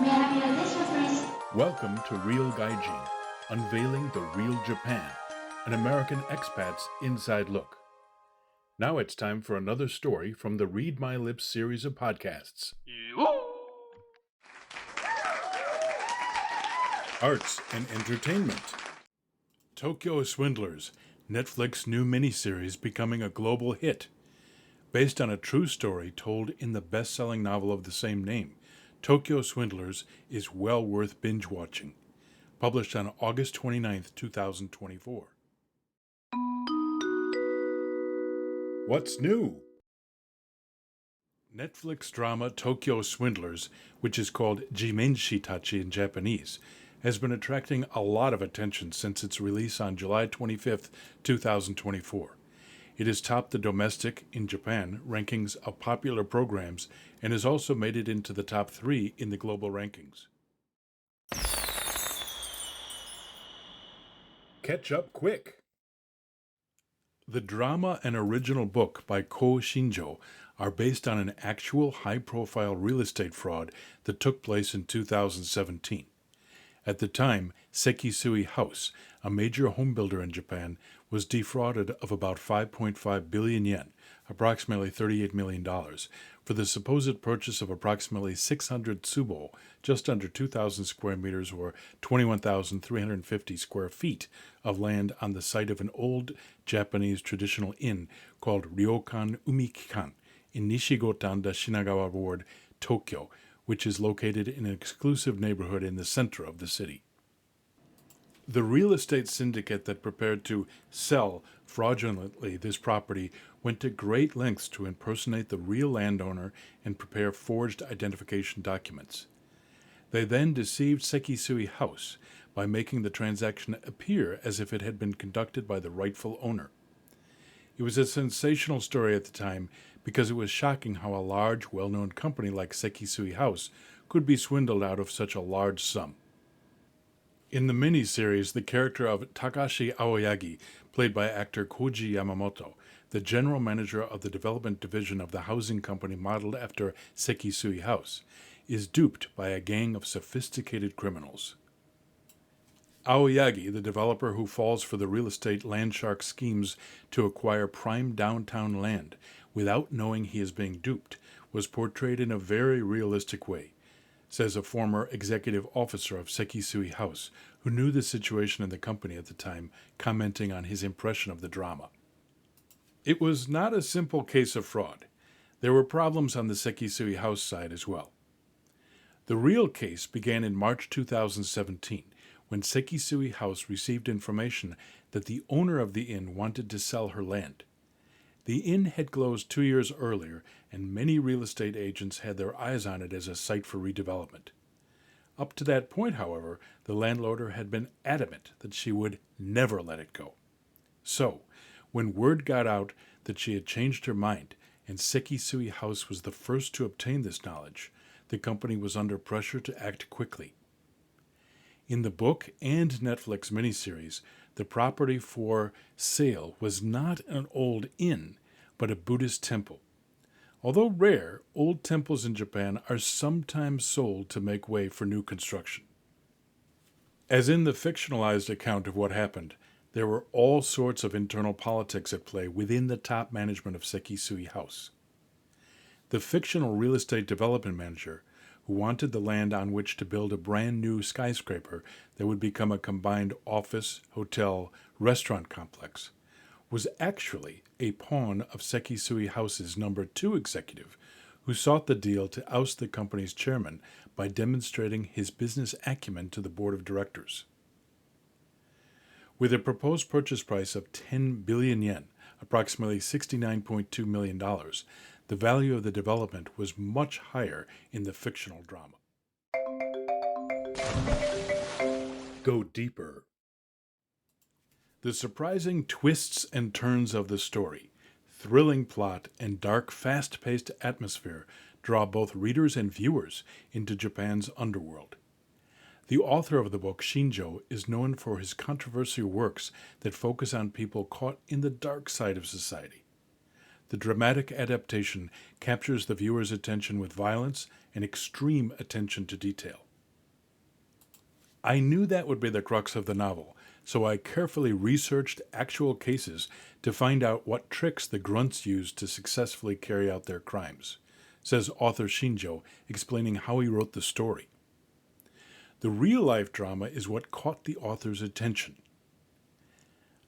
May I have your attention, please? Welcome to Real Gaijin, unveiling the real Japan, an American expat's inside look. Now it's time for another story from the Read My Lips series of podcasts. Arts and Entertainment. Tokyo Swindlers, Netflix new miniseries becoming a global hit. Based on a true story told in the best-selling novel of the same name, Tokyo Swindlers is well worth binge-watching. Published on August 29, 2024. What's new? Netflix drama Tokyo Swindlers, which is called Jimenshitachi in Japanese, has been attracting a lot of attention since its release on July 25, 2024. It has topped the domestic, in Japan, rankings of popular programs and has also made it into the top 3 in the global rankings. Catch up quick! The drama and original book by Ko Shinjo are based on an actual high-profile real estate fraud that took place in 2017. At the time, Sekisui House, a major home builder in Japan, was defrauded of about 5.5 billion yen, approximately $38 million, for the supposed purchase of approximately 600 tsubo, just under 2,000 square meters or 21,350 square feet, of land on the site of an old Japanese traditional inn called Ryokan Umikikan in Nishigotanda Shinagawa Ward, Tokyo, which is located in an exclusive neighborhood in the center of the city. The real estate syndicate that prepared to sell fraudulently this property went to great lengths to impersonate the real landowner and prepare forged identification documents. They then deceived Sekisui House by making the transaction appear as if it had been conducted by the rightful owner. It was a sensational story at the time because it was shocking how a large, well-known company like Sekisui House could be swindled out of such a large sum. In the miniseries, the character of Takashi Aoyagi, played by actor Koji Yamamoto, the general manager of the development division of the housing company modeled after Sekisui House, is duped by a gang of sophisticated criminals. Aoyagi, the developer who falls for the real estate land shark schemes to acquire prime downtown land without knowing he is being duped, was portrayed in a very realistic way, says a former executive officer of Sekisui House who knew the situation in the company at the time, commenting on his impression of the drama. It was not a simple case of fraud. There were problems on the Sekisui House side as well. The real case began in March 2017, when Sekisui House received information that the owner of the inn wanted to sell her land. The inn had closed 2 years earlier, and many real estate agents had their eyes on it as a site for redevelopment. Up to that point, however, the landlord had been adamant that she would never let it go. So, when word got out that she had changed her mind, and Sekisui House was the first to obtain this knowledge, the company was under pressure to act quickly. In the book and Netflix miniseries, the property for sale was not an old inn, but a Buddhist temple. Although rare, old temples in Japan are sometimes sold to make way for new construction. As in the fictionalized account of what happened, there were all sorts of internal politics at play within the top management of Sekisui House. The fictional real estate development manager, who wanted the land on which to build a brand new skyscraper that would become a combined office, hotel, restaurant complex, was actually a pawn of Sekisui House's number 2 executive, who sought the deal to oust the company's chairman by demonstrating his business acumen to the board of directors. With a proposed purchase price of 10 billion yen, approximately $69.2 million, the value of the development was much higher in the fictional drama. Go deeper. The surprising twists and turns of the story, thrilling plot, and dark, fast-paced atmosphere draw both readers and viewers into Japan's underworld. The author of the book, Shinjo, is known for his controversial works that focus on people caught in the dark side of society. The dramatic adaptation captures the viewer's attention with violence and extreme attention to detail. I knew that would be the crux of the novel, so I carefully researched actual cases to find out what tricks the grunts used to successfully carry out their crimes, says author Shinjo, explaining how he wrote the story. The real-life drama is what caught the author's attention.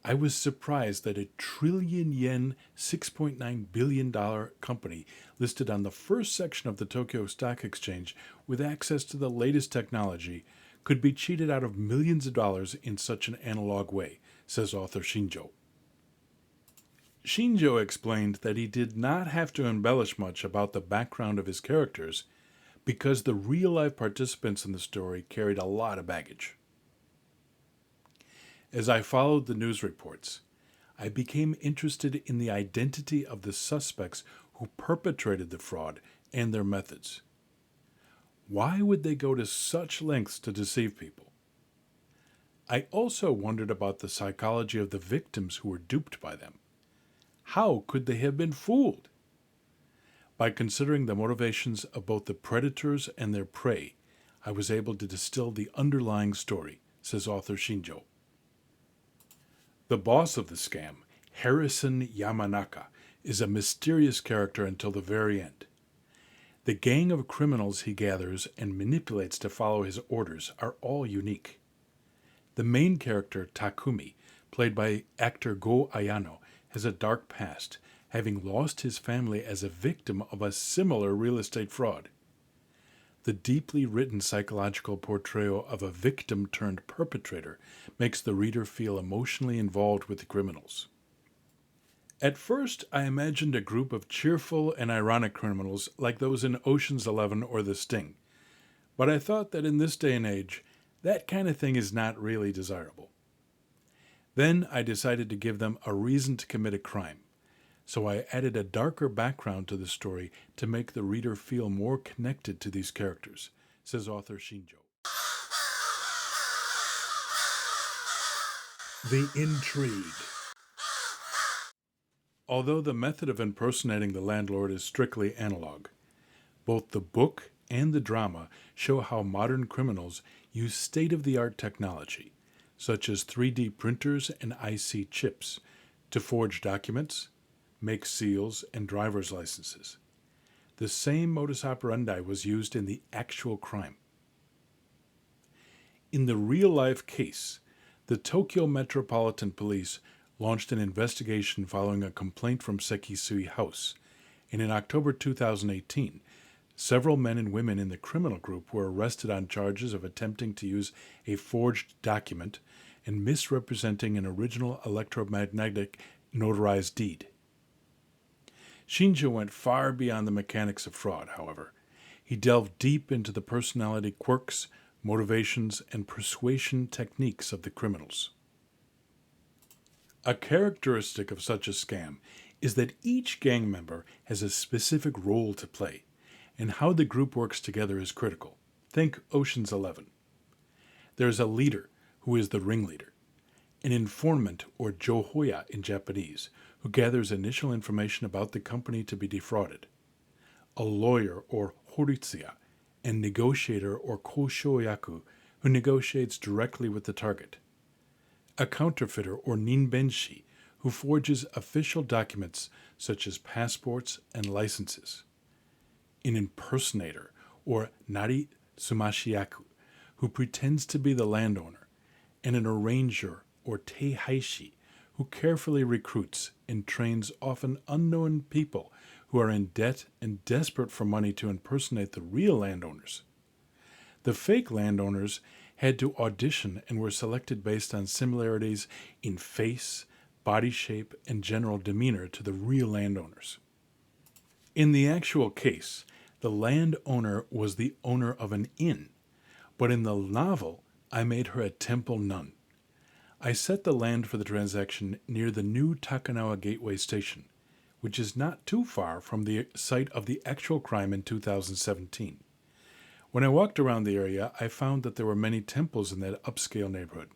I was surprised that a trillion yen, $6.9 billion company listed on the first section of the Tokyo Stock Exchange with access to the latest technology could be cheated out of millions of dollars in such an analog way, says author Shinjo. Shinjo explained that he did not have to embellish much about the background of his characters because the real-life participants in the story carried a lot of baggage. As I followed the news reports, I became interested in the identity of the suspects who perpetrated the fraud and their methods. Why would they go to such lengths to deceive people? I also wondered about the psychology of the victims who were duped by them. How could they have been fooled? By considering the motivations of both the predators and their prey, I was able to distill the underlying story, says author Shinjo. The boss of the scam, Harrison Yamanaka, is a mysterious character until the very end. The gang of criminals he gathers and manipulates to follow his orders are all unique. The main character, Takumi, played by actor Go Ayano, has a dark past, having lost his family as a victim of a similar real estate fraud. The deeply written psychological portrayal of a victim-turned-perpetrator makes the reader feel emotionally involved with the criminals. At first, I imagined a group of cheerful and ironic criminals like those in Ocean's 11 or The Sting, but I thought that in this day and age, that kind of thing is not really desirable. Then I decided to give them a reason to commit a crime, so I added a darker background to the story to make the reader feel more connected to these characters, says author Shinjo. The intrigue. Although the method of impersonating the landlord is strictly analog, both the book and the drama show how modern criminals use state-of-the-art technology, such as 3D printers and IC chips, to forge documents, make seals, and driver's licenses. The same modus operandi was used in the actual crime. In the real-life case, the Tokyo Metropolitan Police launched an investigation following a complaint from Sekisui House, and in October 2018, several men and women in the criminal group were arrested on charges of attempting to use a forged document and misrepresenting an original electromagnetic notarized deed. Shinjo went far beyond the mechanics of fraud, however. He delved deep into the personality quirks, motivations, and persuasion techniques of the criminals. A characteristic of such a scam is that each gang member has a specific role to play, and how the group works together is critical. Think Ocean's 11. There is a leader who is the ringleader, an informant, or johoya in Japanese, who gathers initial information about the company to be defrauded, a lawyer, or horitsuya, and negotiator, or koshoyaku, who negotiates directly with the target, a counterfeiter, or ninbenshi, who forges official documents such as passports and licenses, an impersonator, or nari sumashiyaku, who pretends to be the landowner, and an arranger, or teihaishi, who carefully recruits and trains often unknown people who are in debt and desperate for money to impersonate the real landowners. The fake landowners had to audition and were selected based on similarities in face, body shape, and general demeanor to the real landowners. In the actual case, the landowner was the owner of an inn, but in the novel, I made her a temple nun. I set the land for the transaction near the new Takanawa Gateway Station, which is not too far from the site of the actual crime in 2017. When I walked around the area, I found that there were many temples in that upscale neighborhood,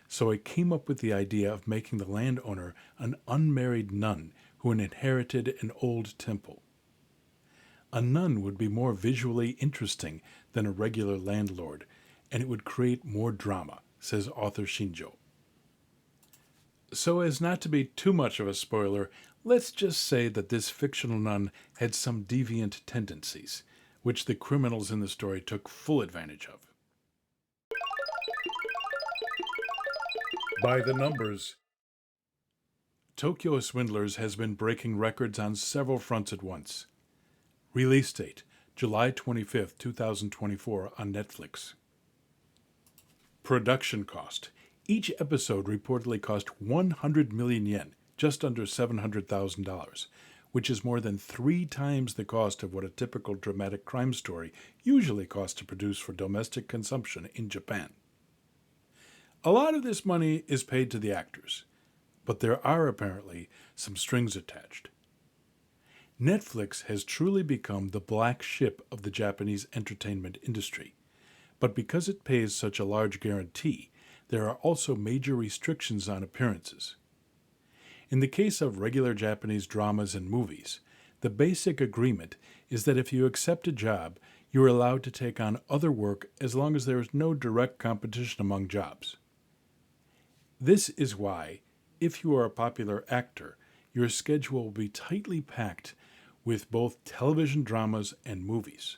so I came up with the idea of making the landowner an unmarried nun who had inherited an old temple. A nun would be more visually interesting than a regular landlord, and it would create more drama, says author Shinjo. So as not to be too much of a spoiler, let's just say that this fictional nun had some deviant tendencies, which the criminals in the story took full advantage of. By the numbers. Tokyo Swindlers has been breaking records on several fronts at once. Release date, July 25th, 2024 on Netflix. Production cost. Each episode reportedly cost 100 million yen, just under $700,000, which is more than 3 times the cost of what a typical dramatic crime story usually costs to produce for domestic consumption in Japan. A lot of this money is paid to the actors, but there are apparently some strings attached. Netflix has truly become the black ship of the Japanese entertainment industry, but because it pays such a large guarantee, there are also major restrictions on appearances. In the case of regular Japanese dramas and movies, the basic agreement is that if you accept a job, you are allowed to take on other work as long as there is no direct competition among jobs. This is why, if you are a popular actor, your schedule will be tightly packed with both television dramas and movies.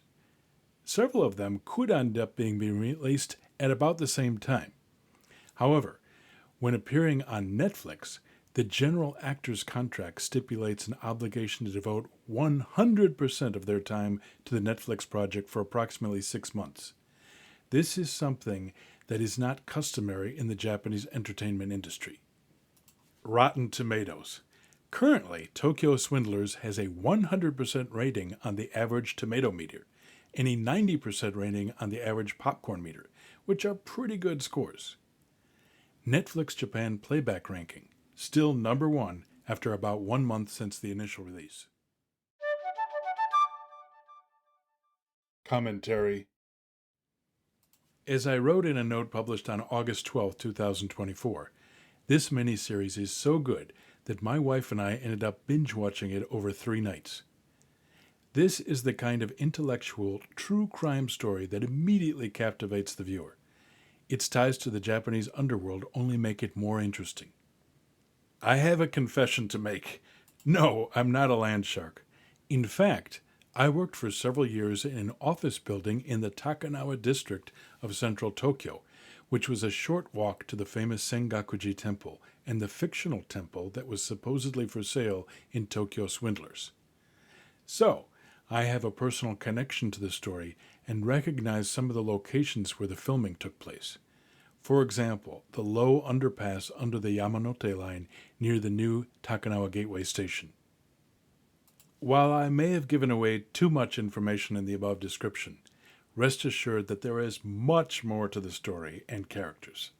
Several of them could end up being released at about the same time. However, when appearing on Netflix, the general actor's contract stipulates an obligation to devote 100% of their time to the Netflix project for approximately 6 months. This is something that is not customary in the Japanese entertainment industry. Rotten Tomatoes. Currently, Tokyo Swindlers has a 100% rating on the average tomato meter and a 90% rating on the average popcorn meter, which are pretty good scores. Netflix Japan playback ranking, still number 1 after about 1 month since the initial release. Commentary. As I wrote in a note published on August 12, 2024, this miniseries is so good that my wife and I ended up binge-watching it over 3 nights. This is the kind of intellectual, true crime story that immediately captivates the viewer. Its ties to the Japanese underworld only make it more interesting. I have a confession to make. No, I'm not a land shark. In fact, I worked for several years in an office building in the Takanawa district of central Tokyo, which was a short walk to the famous Sengakuji Temple and the fictional temple that was supposedly for sale in Tokyo Swindlers. So, I have a personal connection to the story and recognize some of the locations where the filming took place. For example, the low underpass under the Yamanote line near the new Takanawa Gateway Station. While I may have given away too much information in the above description, rest assured that there is much more to the story and characters.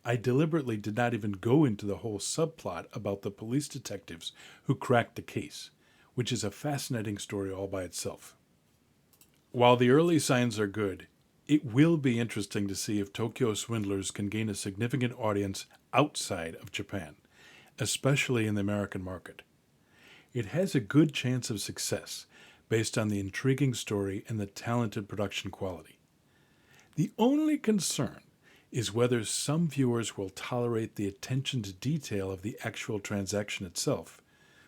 I deliberately did not even go into the whole subplot about the police detectives who cracked the case, which is a fascinating story all by itself. While the early signs are good, it will be interesting to see if Tokyo Swindlers can gain a significant audience outside of Japan, especially in the American market. It has a good chance of success based on the intriguing story and the talented production quality. The only concern is whether some viewers will tolerate the attention to detail of the actual transaction itself,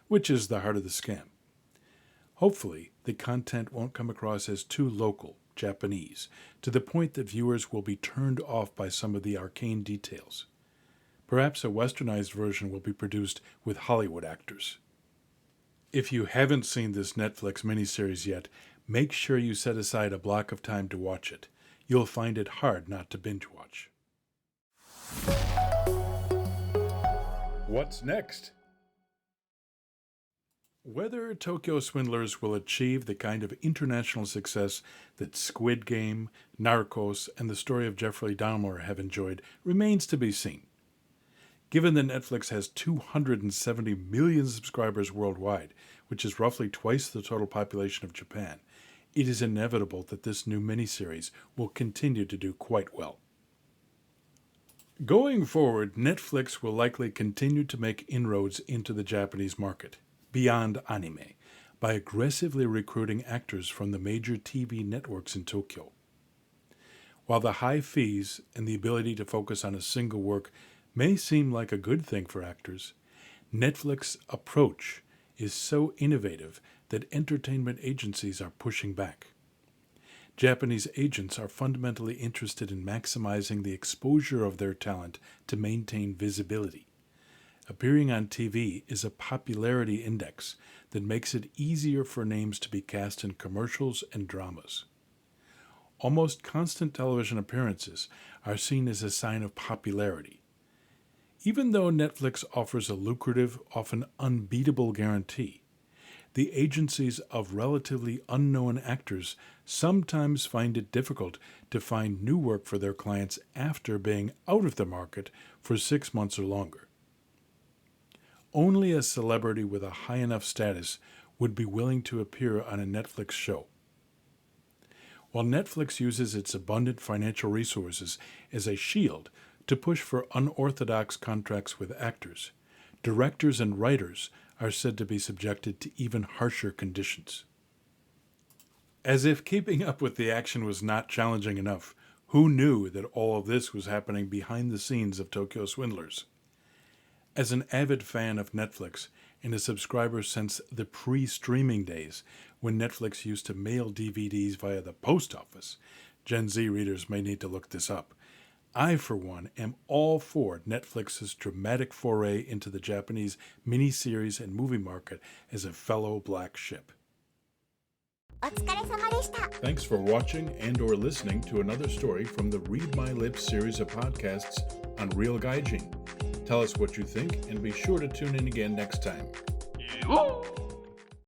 which is the heart of the scam. Hopefully, the content won't come across as too local, Japanese, to the point that viewers will be turned off by some of the arcane details. Perhaps a westernized version will be produced with Hollywood actors. If you haven't seen this Netflix miniseries yet, make sure you set aside a block of time to watch it. You'll find it hard not to binge watch. What's next? Whether Tokyo Swindlers will achieve the kind of international success that Squid Game, Narcos, and the story of Jeffrey Dahmer have enjoyed remains to be seen. Given that Netflix has 270 million subscribers worldwide, which is roughly twice the total population of Japan, it is inevitable that this new miniseries will continue to do quite well. Going forward, Netflix will likely continue to make inroads into the Japanese market, beyond anime, by aggressively recruiting actors from the major TV networks in Tokyo. While the high fees and the ability to focus on a single work may seem like a good thing for actors, Netflix's approach is so innovative that entertainment agencies are pushing back. Japanese agents are fundamentally interested in maximizing the exposure of their talent to maintain visibility. Appearing on TV is a popularity index that makes it easier for names to be cast in commercials and dramas. Almost constant television appearances are seen as a sign of popularity. Even though Netflix offers a lucrative, often unbeatable guarantee, the agencies of relatively unknown actors sometimes find it difficult to find new work for their clients after being out of the market for 6 months or longer. Only a celebrity with a high enough status would be willing to appear on a Netflix show. While Netflix uses its abundant financial resources as a shield to push for unorthodox contracts with actors, directors and writers are said to be subjected to even harsher conditions. As if keeping up with the action was not challenging enough, who knew that all of this was happening behind the scenes of Tokyo Swindlers? As an avid fan of Netflix and a subscriber since the pre-streaming days when Netflix used to mail DVDs via the post office, Gen Z readers may need to look this up, I, for one, am all for Netflix's dramatic foray into the Japanese miniseries and movie market as a fellow black sheep. Thanks for watching and or listening to another story from the Read My Lips series of podcasts on Real Gaijin. Tell us what you think and be sure to tune in again next time.